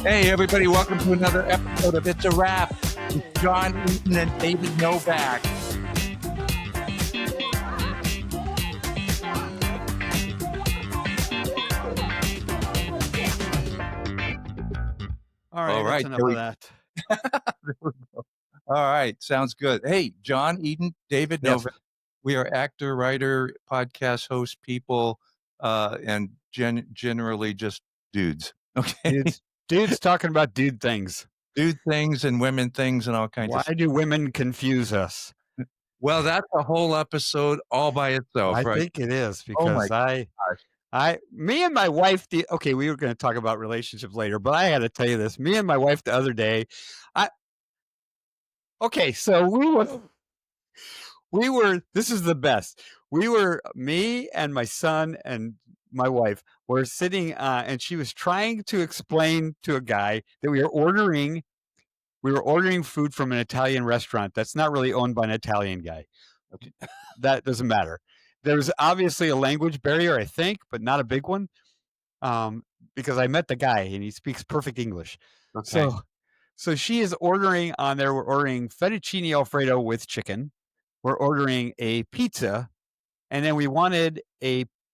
Hey, everybody, welcome to another episode of It's a Wrap with John Eaden and David Novak. All right, that's enough of that. All right, sounds good. Hey, John Eaden, David Novak. We are actor, writer, podcast host, people, and generally just dudes. Okay, Dudes talking about dude things. Dude things and women things and all kinds of Why stuff. do women confuse us? Well, that's a whole episode all by itself, I right? think it is Oh my because me and my wife. Okay, we were going to talk about relationships later, but I had to tell you this. Me and my wife the other day. So we were. This is the best. Me and my son and my wife were sitting, and she was trying to explain to a guy that we were ordering food from an Italian restaurant that's not really owned by an Italian guy. Okay. That doesn't matter. There's obviously a language barrier, I think, but not a big one, because I met the guy and he speaks perfect English. Okay. So she is ordering on there. We're ordering fettuccine Alfredo with chicken. We're ordering a pizza, and then we wanted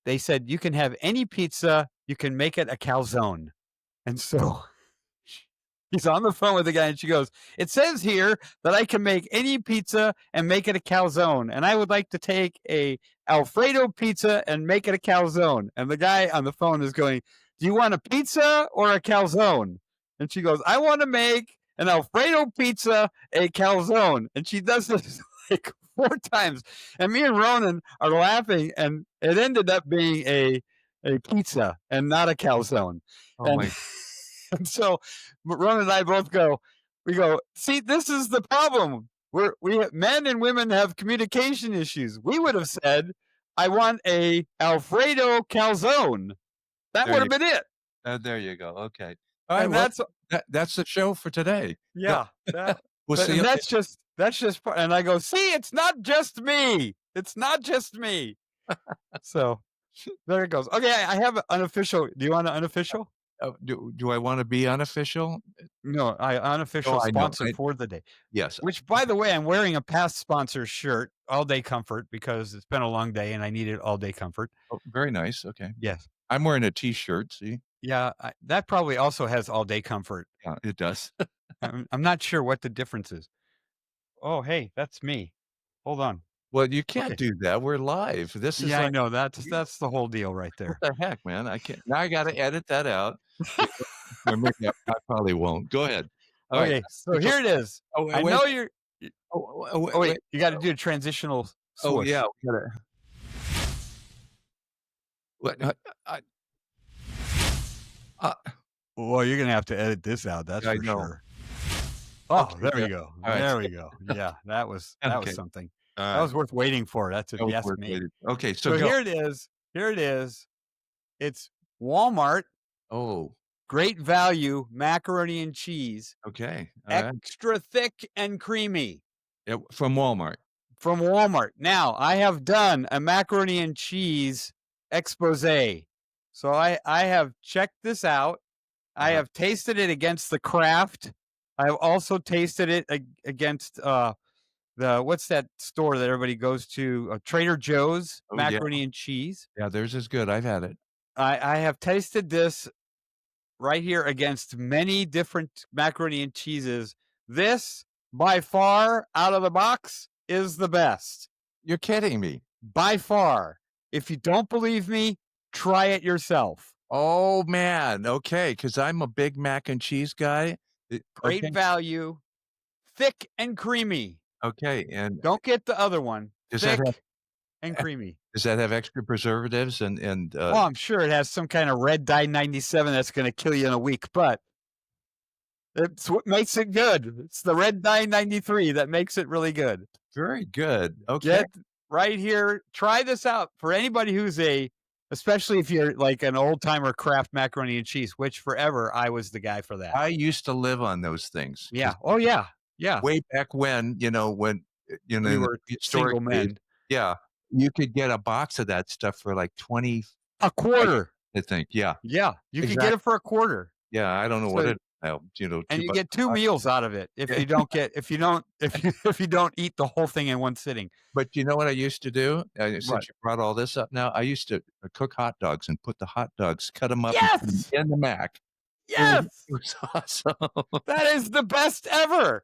they said, you can have any pizza, you can make it a calzone. And so he's on the phone with the guy, and she goes, it says here that I can make any pizza and make it a calzone, and I would like to take a Alfredo pizza and make it a calzone. And the guy on the phone is going, do you want a pizza or a calzone? And she goes, I want to make an Alfredo pizza a calzone. And she does this like 4 times. And me and Ronan are laughing, and it ended up being a pizza and not a calzone. And so Ronan and I both go, see, this is the problem. Men and women have communication issues. We would have said, I want a Alfredo calzone. That would have been it. There you go. Okay. All right, and that's the show for today. Yeah. We'll see. And that's just and I go, see, it's not just me. It's not just me. So there it goes. Okay, I have an unofficial. Do you want an unofficial? Do I want to be unofficial? No, unofficial sponsor for the day. Yes. Which, by the way, I'm wearing a past sponsor shirt, All Day Comfort, because it's been a long day and I needed all day comfort. Oh, very nice. Okay. Yes. I'm wearing a T-shirt. See? Yeah, that probably also has all day comfort. Yeah, it does. I'm not sure what the difference is. Oh, hey, that's me. Hold on. Well, you can't do that. We're live. This is. Yeah, I know. That's the whole deal right there. What the heck, man? I can't. Now I got to edit that out. Or maybe I probably won't. Go ahead. All right. So here it is. Oh, I know you're. Wait. You got to do a transitional swoosh. Oh yeah. We gotta. Well, you're gonna have to edit this out. That's for sure. Oh, okay, there we go. Right. There we go. Yeah, that was something. That was worth waiting for. That's a yes me. Okay, so here it is. Here it is. It's Walmart. Oh, great value macaroni and cheese. Okay, extra thick and creamy. Yeah, from Walmart. From Walmart. Now I have done a macaroni and cheese expose. So I have checked this out. I have tasted it against the Kraft. I have also tasted it against what's that store that everybody goes to? Trader Joe's macaroni and cheese. Yeah, theirs is good. I've had it. I have tasted this right here against many different macaroni and cheeses. This, by far, out of the box, is the best. You're kidding me. By far. If you don't believe me, try it yourself. Oh, man. Okay, because I'm a big mac and cheese guy. Great value, thick and creamy. Okay, and don't get the other one. Thick and creamy. Does that have extra preservatives and? Oh, I'm sure it has some kind of red dye 97 that's going to kill you in a week, but it's what makes it good. It's the red dye 93 that makes it really good. Very good. Okay, get right here. Try this out for anybody who's especially if you're like an old timer Kraft macaroni and cheese, which forever I was the guy for that. I used to live on those things. Yeah. Oh yeah. Yeah. Way back when, we were single men. Yeah. You could get a box of that stuff for like $20 a quarter. I think. Yeah. Yeah. You could get it for a quarter. Yeah, I don't know what So it and you $2 get 2 a meals out of it hot if you don't eat the whole thing in one sitting. But you know what I used to do? What? Since you brought all this up now, I used to, cook hot dogs and put the hot dogs cut them up and put 'em Yes! in the mac. It Yes! was awesome. That is the best ever.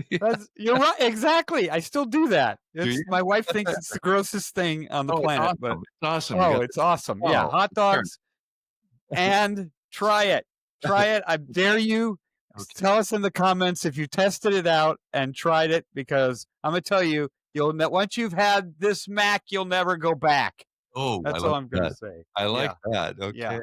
Yeah. That's you're right, exactly, I still do that. Do It's you? my wife thinks it's the grossest thing on the Oh, it's planet, but awesome. It's awesome. You oh, got it's awesome. Yeah, oh, hot sure. dogs and try it. Try it. I dare you. Okay. Tell us in the comments if you tested it out and tried it because I'm gonna tell you, once you've had this mac, you'll never go back. Oh, I That's all like I'm gonna that. say. I like Yeah, that. yeah, Okay.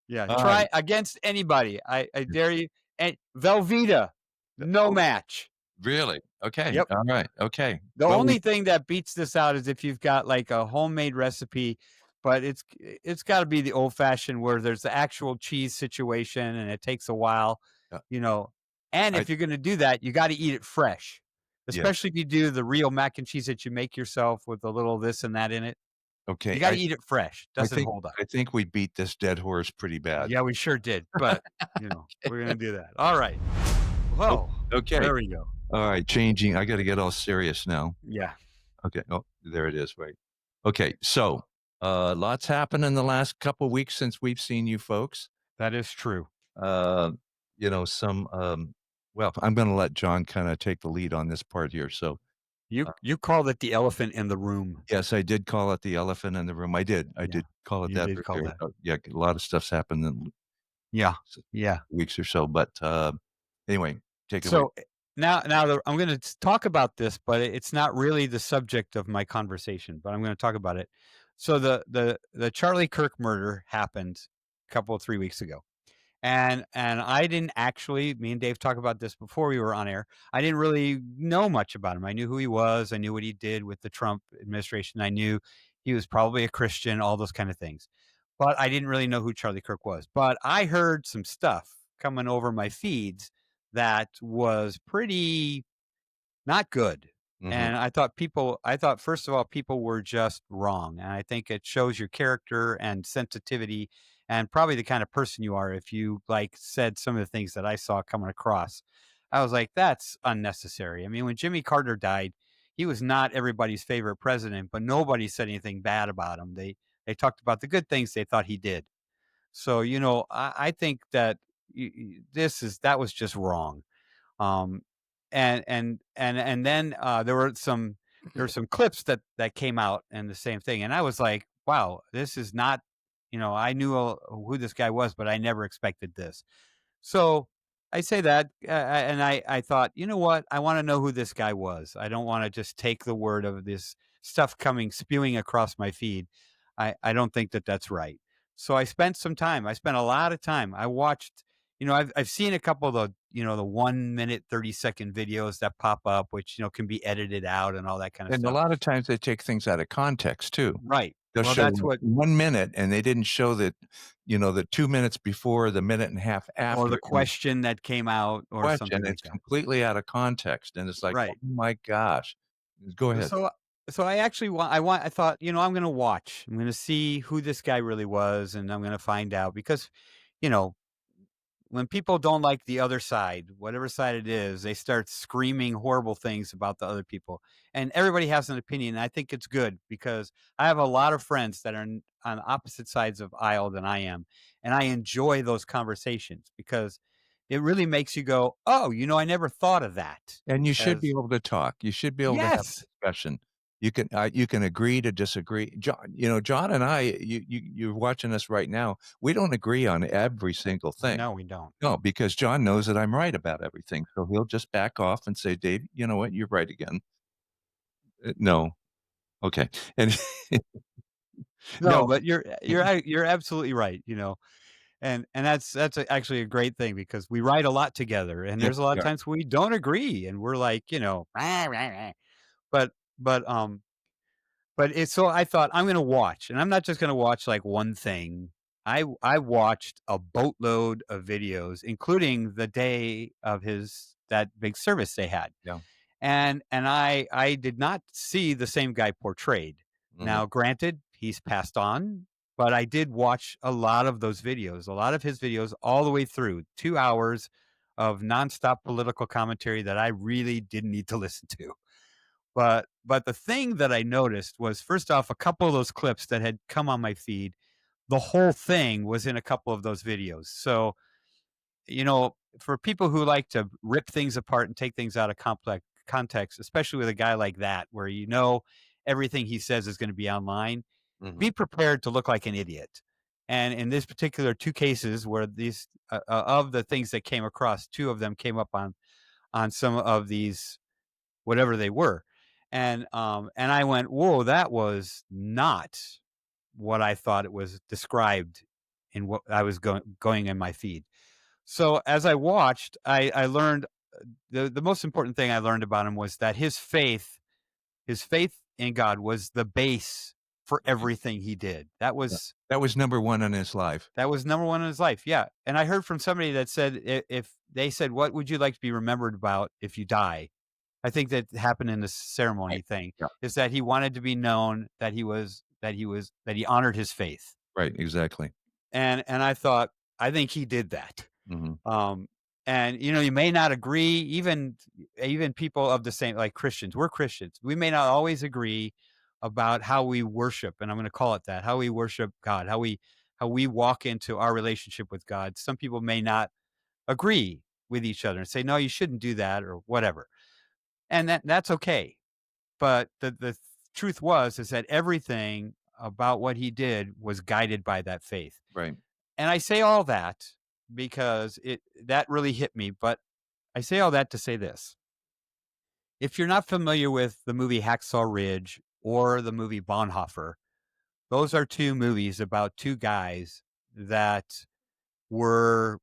yeah. All right. Try against anybody. I dare you. And Velveeta, no Oh, match. really? Okay. Yep. All right. Okay. The Well, we only thing that beats this out is if you've got like a homemade recipe, but it's got to be the old fashioned where there's the actual cheese situation and it takes a while, uh, you know. And I if you're going to do that, you got to eat it fresh, yes. especially if you do the real mac and cheese that you make yourself with a little this and that in it. You Okay. got to eat it fresh. I Doesn't think hold up. I think we beat this dead horse pretty bad. Yeah, we sure did. But, we're going to do that. All right. O Well, okay. there we go. All right, changing. I gotta get all serious now. Yeah, Okay. Oh, there it is. Right. Okay. So, lots happened in the last couple weeks since we've seen you folks. that is true. Uh, well, I'm going to let John kind of take the lead on this part here. So, uh, You called it the elephant in the room. yes, I did call it the elephant in the room. I Yeah, did call it you that. did call that. Yeah, a lot of stuff's happened in Yeah, s- yeah. weeks or so. But anyway, take it away. So I'm going to talk about this, but it's not really the subject of my conversation. But I'm going to talk about it. So the Charlie Kirk murder happened a couple of 3 weeks ago, and I didn't actually. Me and Dave talked about this before we were on air. I didn't really know much about him. I knew who he was. I knew what he did with the Trump administration. I knew he was probably a Christian. All those kind of things. But I didn't really know who Charlie Kirk was. But I heard some stuff coming over my feeds that was pretty not good. Hmm. And I thought first of all, people were just wrong. And I think it shows your character and sensitivity and probably the kind of person you are if you like said some of the things that I saw coming across. I was like, that's unnecessary. I mean, when Jimmy Carter died, he was not everybody's favorite president, but nobody said anything bad about him. They talked about the good things they thought he did. So, I think that that was just wrong. Um, and then there were some clips that came out and the same thing, and I was like, wow, this is not, I knew who this guy was, but I never expected this. So I say that, and I thought, you know what? I want to know who this guy was. I don't want to just take the word of this stuff coming spewing across my feed. I don't think that that's right. So I spent some time. I spent a lot of time. I watched. I've seen a couple of the 1 minute 30-second videos that pop up, which can be edited out and all that kind of And a stuff. lot of times they take things out of context too. Right. They'll Well, show that's what 1 minute and they didn't show that, the 2 minutes before, the minute and a half or the after, and the question that came out or question, something like it's that. completely out of context, and it's like, "Oh Right. my gosh." Go ahead. So so I actually I thought, I'm gonna watch. I'm gonna see who this guy really was, and I'm gonna find out because, you know, when people don't like the other side, whatever side it is, they start screaming horrible things about the other people. And everybody has an opinion. And I think it's good because I have a lot of friends that are on opposite sides of aisle than I am. And I enjoy those conversations because it really makes you go, oh, I never thought of that. And you should be As able to talk. You should be able to have a yes, discussion. You can agree to disagree. John and I, you're watching us right now. We don't agree on every single thing. no, we don't. No, because John knows that I'm right about everything, so he'll just back off and say, "Dave, you know what? You're right again." No. Okay. And No, no. but you're absolutely right. And actually a great thing because we write a lot together, and Yes, there's a lot we of are. times we don't agree, and we're like, "Rah, rah, rah." But but it's so I thought I'm gonna watch, and I'm not just gonna watch like one thing. I watched a boatload of videos, including the day of that big service they had. Yeah. And I did not see the same guy portrayed. Mhm. Now, granted, he's passed on. but I did watch a lot of those videos, a lot of his videos all the way through 2 hours of nonstop political commentary that I really didn't need to listen to. But the thing that I noticed was, first off, a couple of those clips that had come on my feed, the whole thing was in a couple of those videos. So, for people who like to rip things apart and take things out of complex context, especially with a guy like that, where everything he says is going to be online, Mhm. be prepared to look like an idiot. And in this particular two cases, where these of the things that came across, two of them came up on some of these, whatever they were, and I went, "Whoa, that was not what I thought it was described in what I was going in my feed." So as I watched, I learned the most important thing I learned about him was that his faith in God was the base for Right. everything he did. Yeah. That was number 1 in his life. That was number one in his life. Yeah, and I heard from somebody that said, if they said, "What would you like to be remembered about if you die?" I think that happened in the ceremony Right. thing, Yeah. is that he wanted to be known that he honored his faith. Right, exactly. And I thought, I think he did that. Mhm. Um, and you may not agree, even people of the same, like Christians. We're Christians. We may not always agree about how we worship, and I'm going to call it that, how we worship God, how we walk into our relationship with God. Some people may not agree with each other and say, "No, you shouldn't do that," or whatever. And that's okay. But the truth is that everything about what he did was guided by that faith. Right. And I say all that because that really hit me, but I say all that to say this. If you're not familiar with the movie Hacksaw Ridge or the movie Bonhoeffer, those are two movies about two guys that were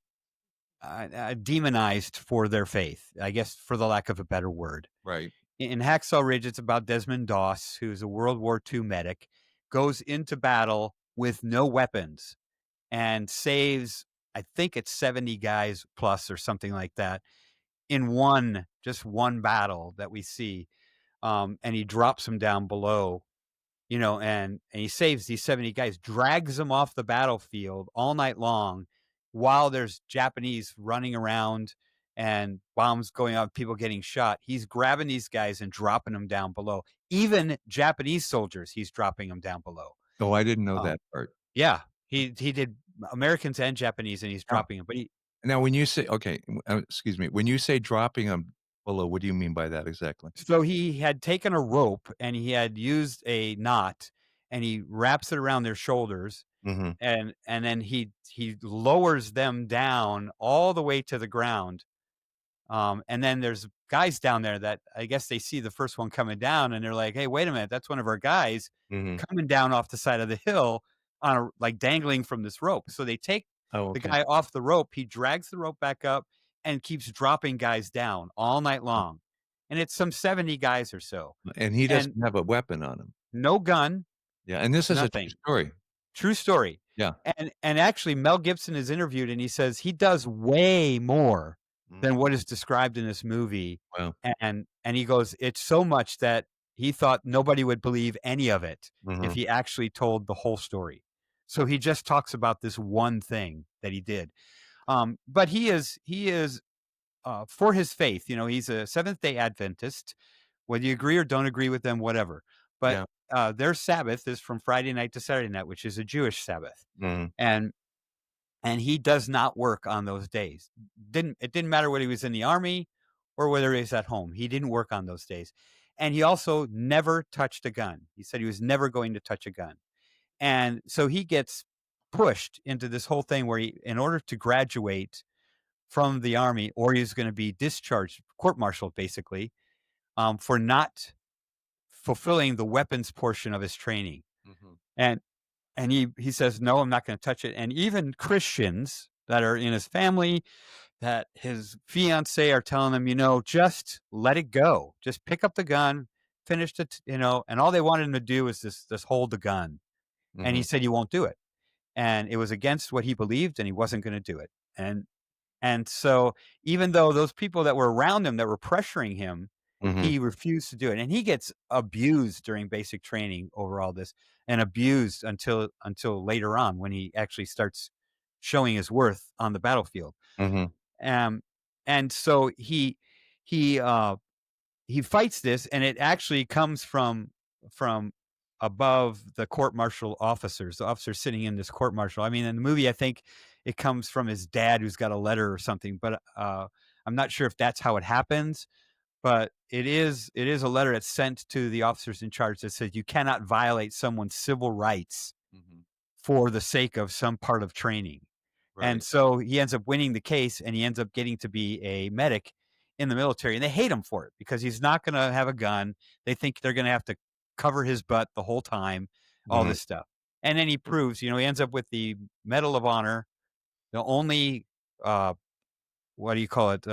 demonized for their faith, I guess, for the lack of a better word. Right. In Hacksaw Ridge, it's about Desmond Doss, who's a World War II medic, goes into battle with no weapons and saves, I think it's 70 guys plus or something like that, in just one battle that we see. And he drops them down below, and he saves these 70 guys, drags them off the battlefield all night long while there's Japanese running around and bombs going off, people getting shot. He's grabbing these guys and dropping them down below. Even Japanese soldiers, he's dropping them down below. Oh, I didn't know Um, that part. yeah, he did Americans and Japanese, and he's Now dropping them. But now when you say okay, excuse me, when you say dropping them below, what do you mean by that exactly? so he had taken a rope and he had used a knot, and he wraps it around their shoulders, Mhm. and then he lowers them down all the way to the ground. And then there's guys down there that I guess they see the first one coming down, and they're like, "Hey, wait a minute, that's one of our guys Mhm. coming down off the side of the hill like dangling from this rope." So they take Oh, the okay. guy off the rope. He drags the rope back up and keeps dropping guys down all night long. And it's some 70 guys or so. And he And doesn't have a weapon on him. no gun, Yeah, and this is a true nothing. story. True story. Yeah. And actually Mel Gibson is interviewed, and he says he does way more than Mhm. what is described in this movie. Wow. And he goes, it's so much that he thought nobody would believe any of it if Mhm. he actually told the whole story. So he just talks about this one thing that he did. But he is for his faith. He's a Seventh Day Adventist. Whether you agree or don't agree with them, whatever. But Yeah. their Sabbath is from Friday night to Saturday night, which is a Jewish Sabbath, Mhm. and he does not work on those days. It didn't matter whether he was in the army or whether he was at home. He didn't work on those days. And he also never touched a gun. He said he was never going to touch a gun. And so he gets pushed into this whole thing where in order to graduate from the army, or he's going to be discharged, court-martialed basically, for not fulfilling the weapons portion of his training. Mhm. And he says, "No, I'm not going to touch it." And even Christians that are in his family, that his fiance are telling him, just let it go. Just pick up the gun, finish it, and all they wanted him to do is this hold the gun. And he Mhm. said he won't do it. And it was against what he believed, and he wasn't going to do it. And so even though those people that were around him that were pressuring him, Mhm. he refused to do it. And he gets abused during basic training over all this. and abused until later on when he actually starts showing his worth on the battlefield. Mhm. Um, and so he uh he fights this, and it actually comes from above the court martial officers, the officers sitting in this court martial. I mean, in the movie, I think it comes from his dad who's got a letter or something, but I'm not sure if that's how it happens. But it is a letter that's sent to the officers in charge that says you cannot violate someone's civil rights Mhm. for the sake of some part of training. And Right. so he ends up winning the case, and he ends up getting to be a medic in the military, and they hate him for it because he's not gonna have a gun. They think they're gonna have to cover his butt the whole time, all Mhm. this stuff. And then he proves, he ends up with the Medal of Honor, the only, uh, what do you call it,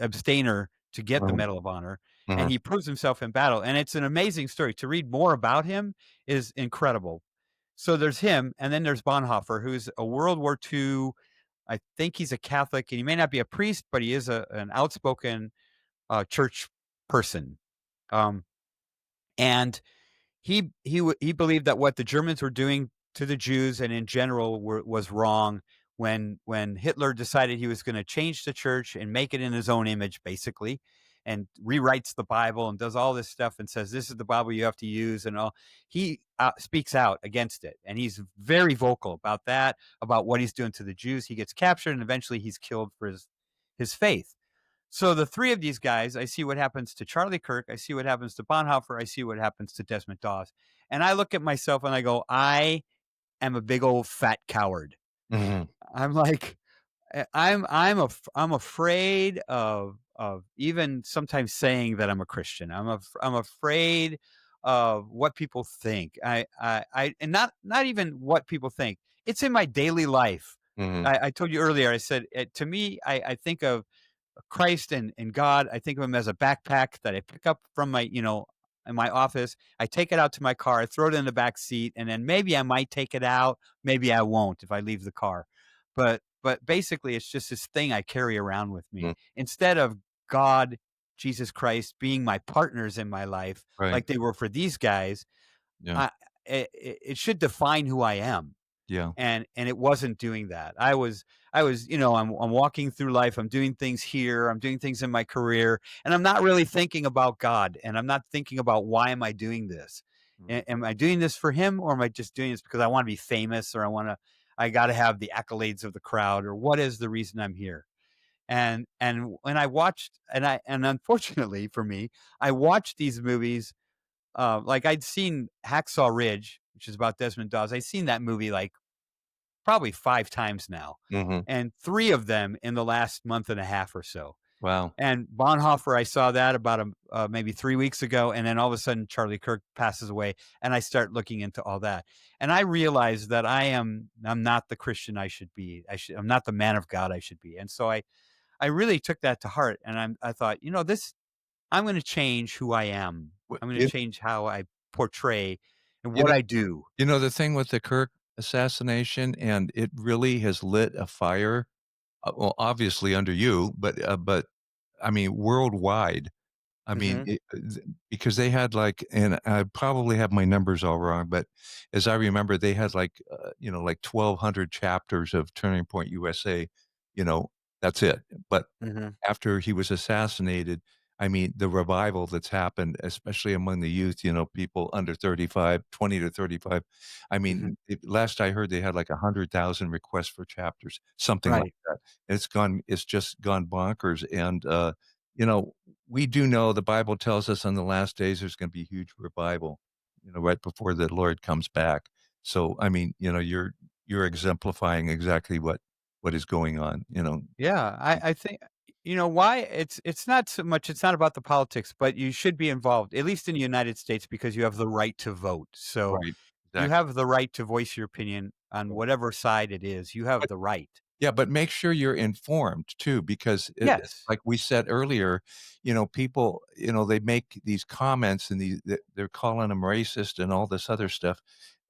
abstainer to get the Mhm. Medal of Honor, and Mhm. he proves himself in battle, and it's an amazing story. To read more about him is incredible. So there's him, and then there's Bonhoeffer, who's a World War II. I think he's a Catholic, and he may not be a priest, but he is an outspoken church person. Um, and he believed that what the Germans were doing to the Jews and in general was wrong. When Hitler decided he was going to change the church and make it in his own image, basically, and rewrites the Bible and does all this stuff and says this is the Bible you have to use and all, he speaks out against it, and he's very vocal about that, about what he's doing to the Jews. He gets captured and eventually he's killed for his faith. So the three of these guys, I see what happens to Charlie Kirk, I see what happens to Bonhoeffer, I see what happens to Desmond Doss. And I look at myself and I go, I am a big old fat coward. Mhm. I'm like, I'm afraid of even sometimes saying that I'm a Christian. I'm afraid of what people think. I and not even what people think. It's in my daily life. Mhm. I told you earlier. I said to me, I think of Christ and God. I think of him as a backpack that I pick up from in my office. I take it out to my car, I throw it in the back seat, and then maybe I might take it out, maybe I won't if I leave the car. But basically it's just this thing I carry around with me. Mhm. Instead of God, Jesus Christ being my partners in my life Right. like they were for these guys, Yeah. I it should define who I am, Yeah. and it wasn't doing that. I was, I'm walking through life, I'm doing things here, I'm doing things in my career, and I'm not really thinking about God, and I'm not thinking about why am I doing this? Mhm. Am I doing this for him, or am I just doing this because I want to be famous, or I got to have the accolades of the crowd, or what is the reason I'm here? And when I watched, and unfortunately for me, I watched these movies. Like I'd seen Hacksaw Ridge, which is about Desmond Doss. I'd seen that movie like probably 5 times now, Mhm. and 3 of them in the last month and a half or so. Wow. And Bonhoeffer, I saw that about, maybe 3 weeks ago, and then all of a sudden Charlie Kirk passes away, and I start looking into all that. And I realized that I'm not the Christian I should be. I'm not the man of God I should be. And so I really took that to heart, and I thought, I'm gonna change who I am. W I'm gonna you change how I portray and you what know I do. the thing with the Kirk assassination, and it really has lit a fire, well, obviously under you, but I mean, worldwide. I mean, Mhm, because they had, like, and I probably have my numbers all wrong, but as I remember, they had, like, like 1,200 chapters of Turning Point USA, you know, that's it. But mhm, after he was assassinated, I mean, the revival that's happened, especially among the youth, people under 35, 20 to 35. I mhm. mean, last I heard, they had like 100,000 requests for chapters, something like Right. that. It's just gone bonkers. And, you know, we do know the Bible tells us on the last days there's going to be huge revival, right before the Lord comes back. So, I mean, you're exemplifying exactly what is going on, Yeah, I think why it's not so much, it's not about the politics, but you should be involved, at least in the United States, because you have the right to vote. So Right. you Exactly. have the right to voice your opinion on whatever side it is. You have But the right. yeah, but make sure you're informed too, because Yes. like we said earlier, people, they make these comments and they're calling them racist and all this other stuff.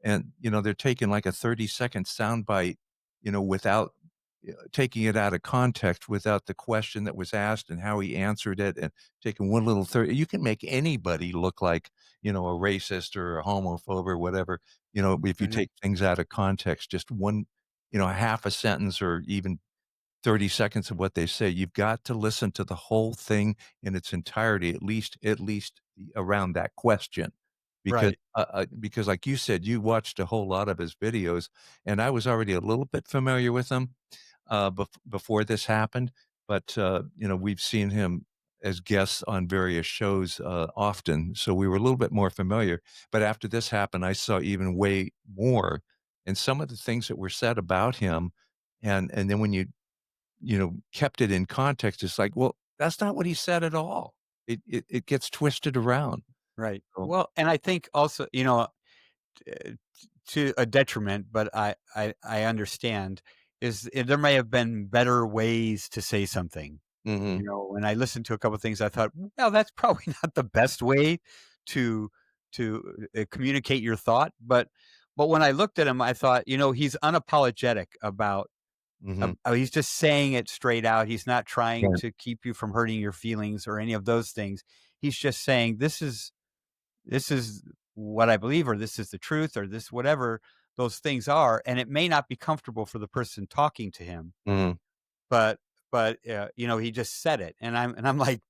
And, they're taking like a 30-second soundbite, without taking it out of context without the question that was asked and how he answered it and taking one little you can make anybody look like, a racist or a homophobe or whatever, if you Mhm. take things out of context, just one, half a sentence or even 30 seconds of what they say. You've got to listen to the whole thing in its entirety, at least around that question. Right, Because like you said, you watched a whole lot of his videos, and I was already a little bit familiar with him, before this happened, but, we've seen him as guests on various shows, often, so we were a little bit more familiar, but after this happened, I saw even way more, and some of the things that were said about him, and then when kept it in context, it's like, well, that's not what he said at all. It gets twisted around. right. So Well, and I think also, to a detriment, but I understand, is there may have been better ways to say something. mhm, When I listened to a couple of things, I thought, "Well, that's probably not the best way to communicate your thought," but when I looked at him, I thought, he's unapologetic about mhm, he's just saying it straight out. He's not trying right, to keep you from hurting your feelings or any of those things. He's just saying, this is what I believe, or this is the truth, or this whatever those things are, and it may not be comfortable for the person talking to him, mhm, but he just said it, and I'm like,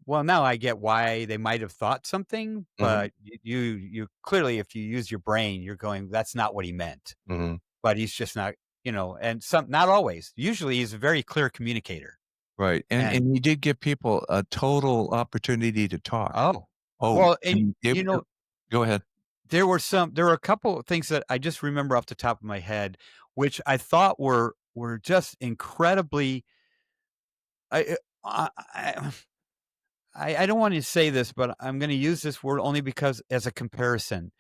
well, now I get why they might have thought something, mhm, but you clearly, if you use your brain, you're going, that's not what he meant. mhm, But he's just not, and some not always. Usually, he's a very clear communicator, right, and and he did give people a total opportunity to talk. oh, Oh, well, and and it go ahead. there were a couple of things that I just remember off the top of my head, which I thought were just incredibly. I I I I don't want to say this, but I'm going to use this word only because as a comparison.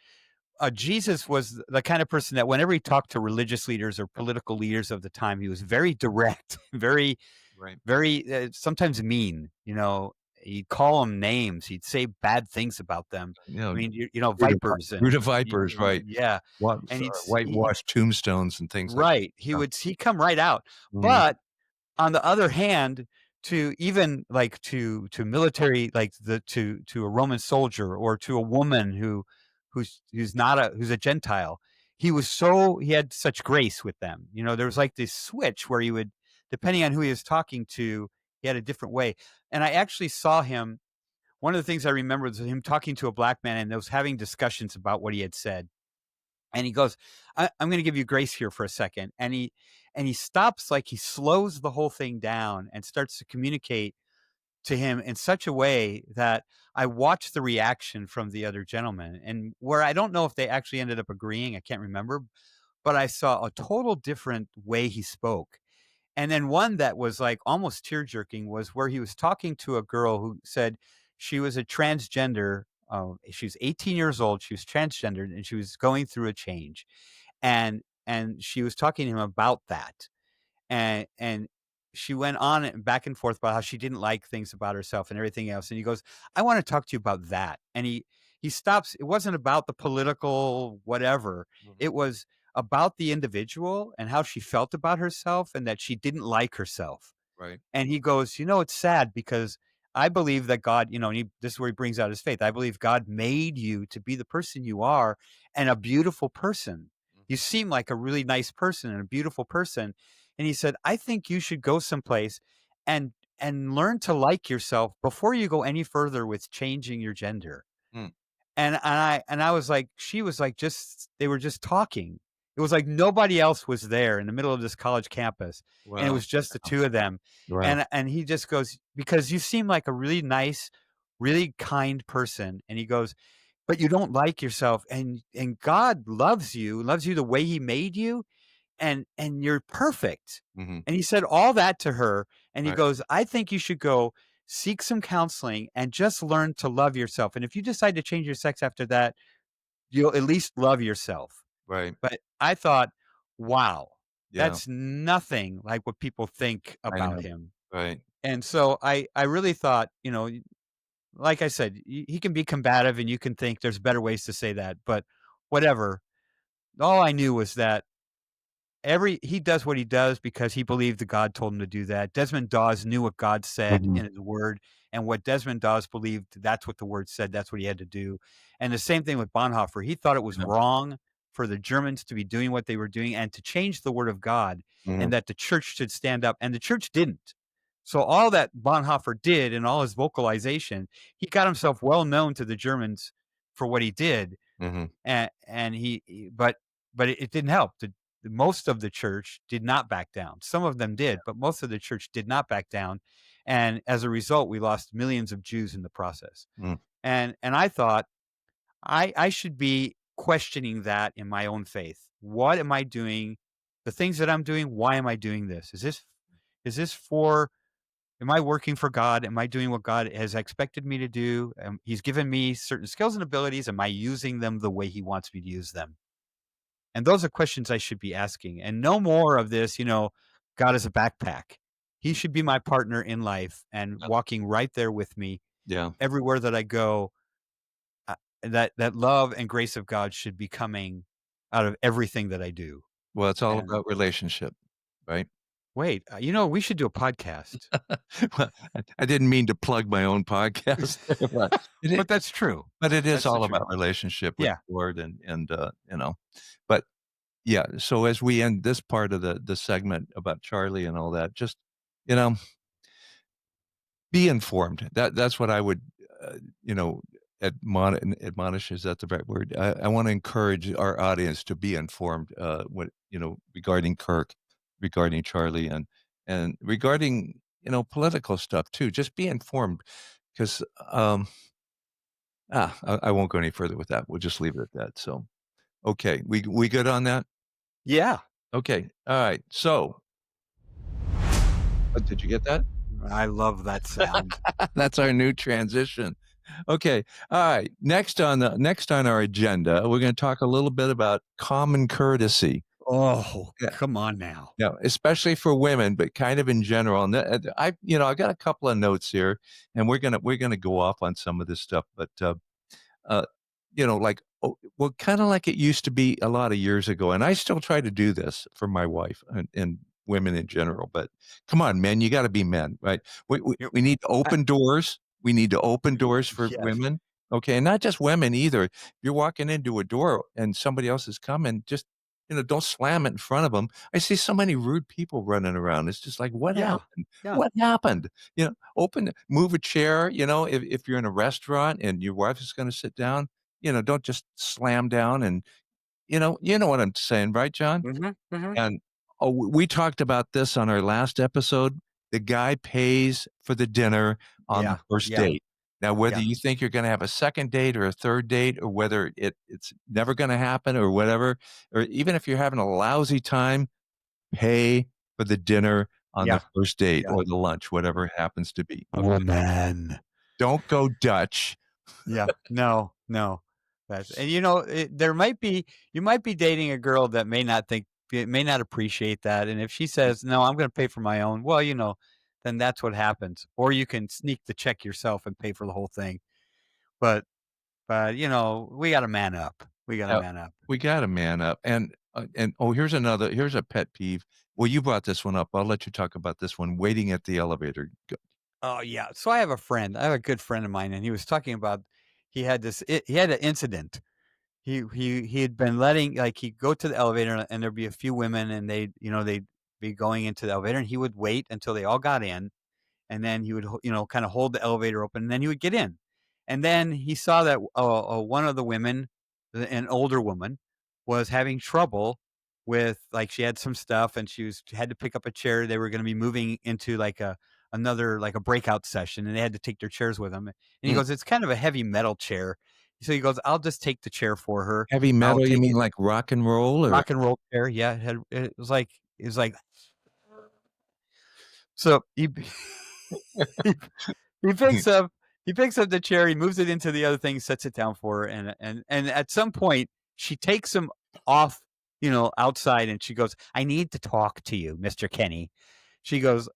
Jesus was the kind of person that whenever he talked to religious leaders or political leaders of the time, he was very direct, very, Right. very sometimes mean. He'd call them names. He'd say bad things about them. You know, I mean, brood of vipers brood and of vipers, right. yeah, What and whitewashed tombstones and things like right. that. He'd come right out, Mhm, but on the other hand, to even like to military, like to a Roman soldier or to a woman who's not who's a Gentile, he had such grace with them. There was like this switch where he would, depending on who he was talking to, he had a different way. And I actually saw him. One of the things I remember was him talking to a black man and those having discussions about what he had said. And he goes, I'm going to give you grace here for a second. And he stops, like he slows the whole thing down and starts to communicate to him in such a way that I watched the reaction from the other gentleman. And where I don't know if they actually ended up agreeing, I can't remember, but I saw a total different way he spoke. And then one that was like almost tear jerking was where he was talking to a girl who said she was a transgender. She was 18 years old. She was transgendered and she was going through a change. And she was talking to him about that. And she went on and back and forth about how she didn't like things about herself and everything else. And he goes, I want to talk to you about that. And he stops. It wasn't about the political whatever. mhm, It was about the individual and how she felt about herself and that she didn't like herself. right. And he goes, it's sad because I believe that God, and this is where he brings out his faith. I believe God made you to be the person you are and a beautiful person. You Mhm, seem like a really nice person and a beautiful person. And he said, I think you should go someplace and learn to like yourself before you go any further with changing your gender. mm. And I was like, she was like, just they were just talking. It was like nobody else was there in the middle of this college campus, and it Wow. was just the two of them. Wow. And he just goes, because you seem like a really nice, really kind person. And he goes, but you don't like yourself, and God loves you the way He made you, and you're perfect. Mhm, And he said all that to her, and he right, goes, I think you should go seek some counseling and just learn to love yourself. And if you decide to change your sex after that, you'll at least love yourself. right. But I thought, wow, Yeah, that's nothing like what people think I about know. him. Right. And so I really thought, like I said, he can be combative and you can think there's better ways to say that, but whatever. All I knew was that he does what he does because he believed that God told him to do that. Desmond Dawes knew what God said Mhm. in his word, and what Desmond Dawes believed, that's what the word said, that's what he had to do. And the same thing with Bonhoeffer. He thought it was Yeah. wrong for the Germans to be doing what they were doing and to change the word of God, Mhm. and that the church should stand up, and the church didn't. So all that Bonhoeffer did and all his vocalization, he got himself well known to the Germans for what he did, Mhm. and but it didn't help. Most of the church did not back down. Some of them did, but most of the church did not back down, and as a result, we lost millions of Jews in the process. Mm. And I thought I should be questioning that in my own faith. What am I doing? The things that I'm doing, why am I doing this? Is this for am I working for God? Am I doing what God has expected me to do? He's given me certain skills and abilities. Am I using them the way he wants me to use them? And those are questions I should be asking. And no more of this, God is a backpack. He should be my partner in life and walking right there with me Yeah. everywhere that I go. That love and grace of God should be coming out of everything that I do. Well, it's all And about relationship, right? wait, we should do a podcast. Well, I didn't mean to plug my own podcast there, But that's true. but it is That's the all truth. about relationship with Yeah. the Lord but yeah, so as we end this part of the segment about Charlie and all that, just, you know, be informed. That's what I would, uh, you know, admonish, is that the right word? I wanna encourage our audience to be informed, regarding Kirk, regarding Charlie, and regarding, political stuff too. Just be informed 'cause, I won't go any further with that. We'll just leave it at that. So, okay, we good on that? Yeah. Okay, alright. So, did you get that? I love that sound. That's our new transition. Okay, alright. Next on our agenda, we're gonna talk a little bit about common courtesy. Oh, Yeah, come on now. yeah, especially for women, but kind of in general. And I've got a couple of notes here, and we're gonna go off on some of this stuff, but uh, like, well, kind of like it used to be a lot of years ago. And I still try to do this for my wife and women in general. But come on, men, you got to be men, right? We, we, You we need to I open doors. We need to open doors for yes. women. Okay. And not just women either. If you're walking into a door and somebody else is coming, just, don't slam it in front of them. I see so many rude people running around. It's just like, what Yeah. happened? Yeah. What happened? Move a chair, if you're in a restaurant and your wife is going to sit down, don't just slam down and you know what I'm saying, right, John? Mhm, mhm. And, we talked about this on our last episode. The guy pays for the dinner on the Yeah. first Yeah. date. Now, whether Yeah. you think you're gonna have a second date or a third date or whether it's never gonna happen or whatever, or even if you're having a lousy time, pay for the dinner on the Yeah. first date Yeah. or the lunch, whatever it happens to be, okay? Woman. Don't go Dutch. Yeah. No, no. And you might be dating a girl that may not appreciate that. And if she says, "No, I'm gonna pay for my own," well, then that's what happens. Or you can sneak the check yourself and pay for the whole thing. But we gotta man up. We gotta Yeah, man up. we gotta man up, here's a pet peeve. Well, you brought this one up. I'll let you talk about this one, waiting at the elevator. Go. Oh, yeah. So I have a friend. I have a good friend of mine, and he was talking about he had an incident. He had been letting like he'd go to the elevator and there'd be a few women and they'd be going into the elevator and he would wait until they all got in and then he would kind of hold the elevator open and then he would get in. And then he saw that one of the women, an older woman, was having trouble with like she had some stuff and she had to pick up a chair. They were going to be moving into like another like a breakout session and they had to take their chairs with them. And he Mm. goes, it's kind of a heavy metal chair. So he goes, I'll just take the chair for her. Heavy I'll metal, you take mean like rock and roll or rock and roll chair. Yeah, it was like so he He picks up he picks up the chair, he moves it into the other thing, sets it down for her, and at some point, she takes him off, outside, and she goes, "I need to talk to you, Mr. Kenny." She goes,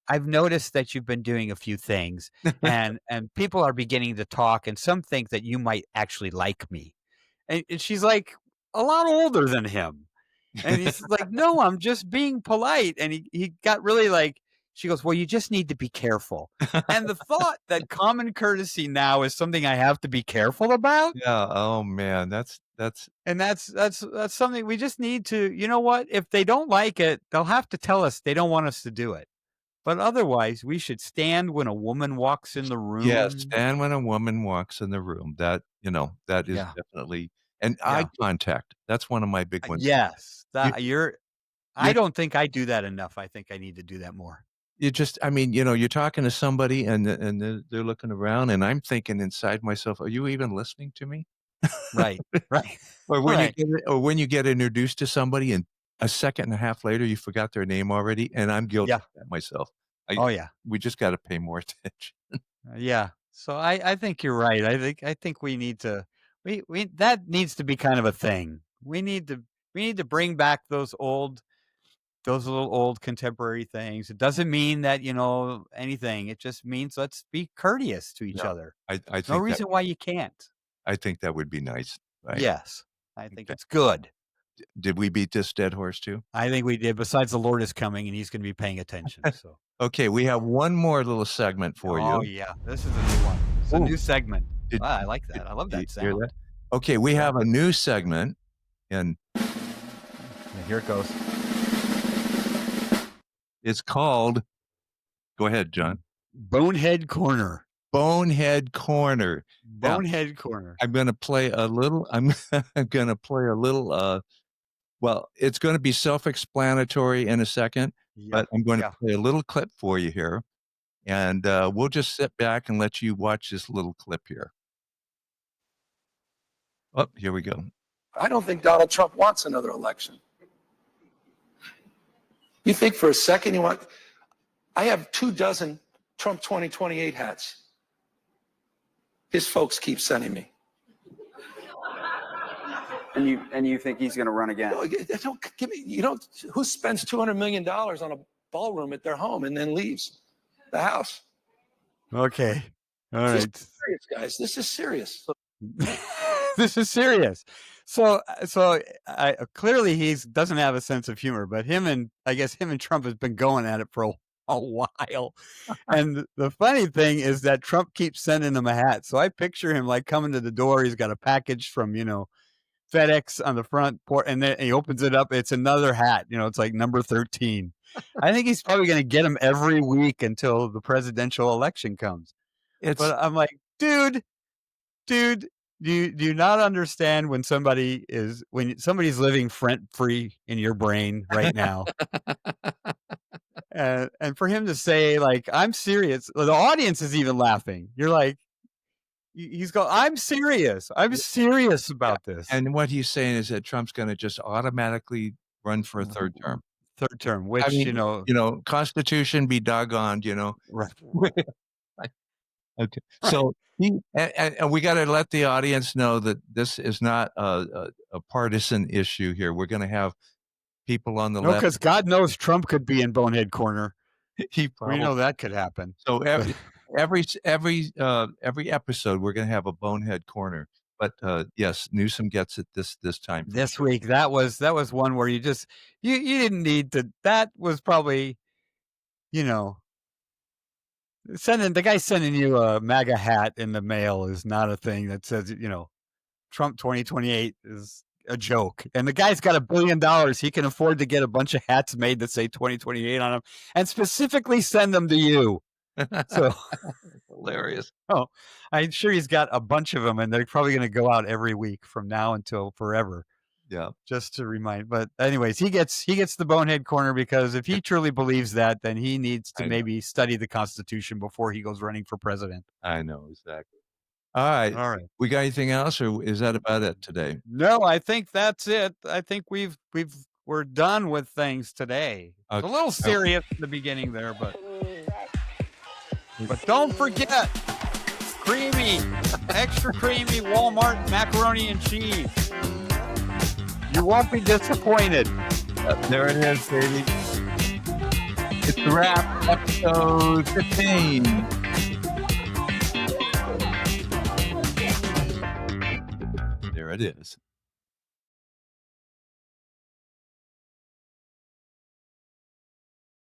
I've noticed that you've been doing a few things, and people are beginning to talk, and some think that you might actually like me." And she's, like, a lot older than him. And he's like, "No, I'm just being polite." And he got really like, she goes, "Well, you just need to be careful." And the thought that common courtesy now is something I have to be careful about, Yeah, oh man, that's and that's something we just need to, you know what? If they don't like it, they'll have to tell us they don't want us to do it. But otherwise, we should stand when a woman walks in the yes, room. and when a woman walks in the room, that, that is Yeah, definitely and eye yeah. contact, that's one of my big ones. Yes, You that you're I you don't think I do that enough. I think I need to do that more. you just I mean, you're talking to somebody and they're looking around, and I'm thinking inside myself, "Are you even listening to me?" Right, right, Or right. when you get introduced to somebody and a second and a half later, you forgot their name already, and I'm guilty Yeah. of that myself. I Oh, yeah. we just gotta pay more attention. Yeah. So I think you're right. I think we need to we that needs to be kind of a thing. We need to bring back those little old contemporary things. It doesn't mean that, anything. It just means let's be courteous to each Yeah. other. I No think that reason why you can't. I think that would be nice, right? Yes. I think Okay. it's good. Did we beat this dead horse too? I think we did. Besides, the Lord is coming and he's going to be paying attention. So, Okay, we have one more little segment for oh, you. yeah. This is a new one. It's a Ooh, new segment. did Ah, I like did that. I love you that hear that? sound. Okay, we Yeah. have a new segment, and Yeah, here it goes. it's called go ahead, John. Bonehead Corner. Bonehead Corner. Now, Bonehead Corner. I'm gonna play a little, well, it's gonna be self-explanatory in a second, Yeah. but I'm going to Yeah. play a little clip for you here, and, we'll just sit back and let you watch this little clip here. Oh, here we go. I don't think Donald Trump wants another election. You think for a second I have 24 Trump 2028 hats. His folks keep sending me. And you think he's going to run again? Don't give me, who spends $200 million on a ballroom at their home and then leaves the house? Okay. All This is right. serious, guys. This is serious. This is serious. So clearly he doesn't have a sense of humor, but I guess him and Trump has been going at it for a while. And the funny thing is that Trump keeps sending him a hat. So I picture him like coming to the door. He's got a package from, FedEx on the front port, and then he opens it up. It's another hat. It's like number 13. I think he's probably going to get them every week until the presidential election comes. It's But I'm like, dude, do you not understand when somebody's living rent free in your brain right now? And for him to say like, "I'm serious," the audience is even laughing. You're like, he's going, "I'm serious. I'm serious yeah, about this." and what he's saying is that Trump's gonna just automatically run for a 3rd term. Third term, I which mean, Constitution be doggoned. right, Okay. right. So and we got to let the audience know that this is not a partisan issue here. We're going to have people on the No, left. because God knows Trump could be in Bonehead Corner. He We probably know that could happen. so But every episode we're going to have a bonehead corner. But yes, Newsom gets it this time for this sure. week, that was one where you didn't need to. That was probably, you know the guy sending you a MAGA hat in the mail is not a thing that says, Trump 2028 is a joke. And the guy's got $1 billion. He can afford to get a bunch of hats made that say 2028 on them and specifically send them to you. So, Hilarious. oh, I'm sure he's got a bunch of them, and they're probably going to go out every week from now until forever, Yeah, just to remind. But anyways, he gets the bonehead corner because if he truly believes that, then he needs to I know. maybe study the Constitution before he goes running for president. I know exactly. All right. All right. We got anything else, or is that about it today? No, I think that's it. I think we're done with things today. It's a Okay. little serious in the beginning there, but don't forget creamy, extra creamy Walmart macaroni and cheese. You won't be disappointed. There it is, baby. It's a wrap. Episode 15. There it is.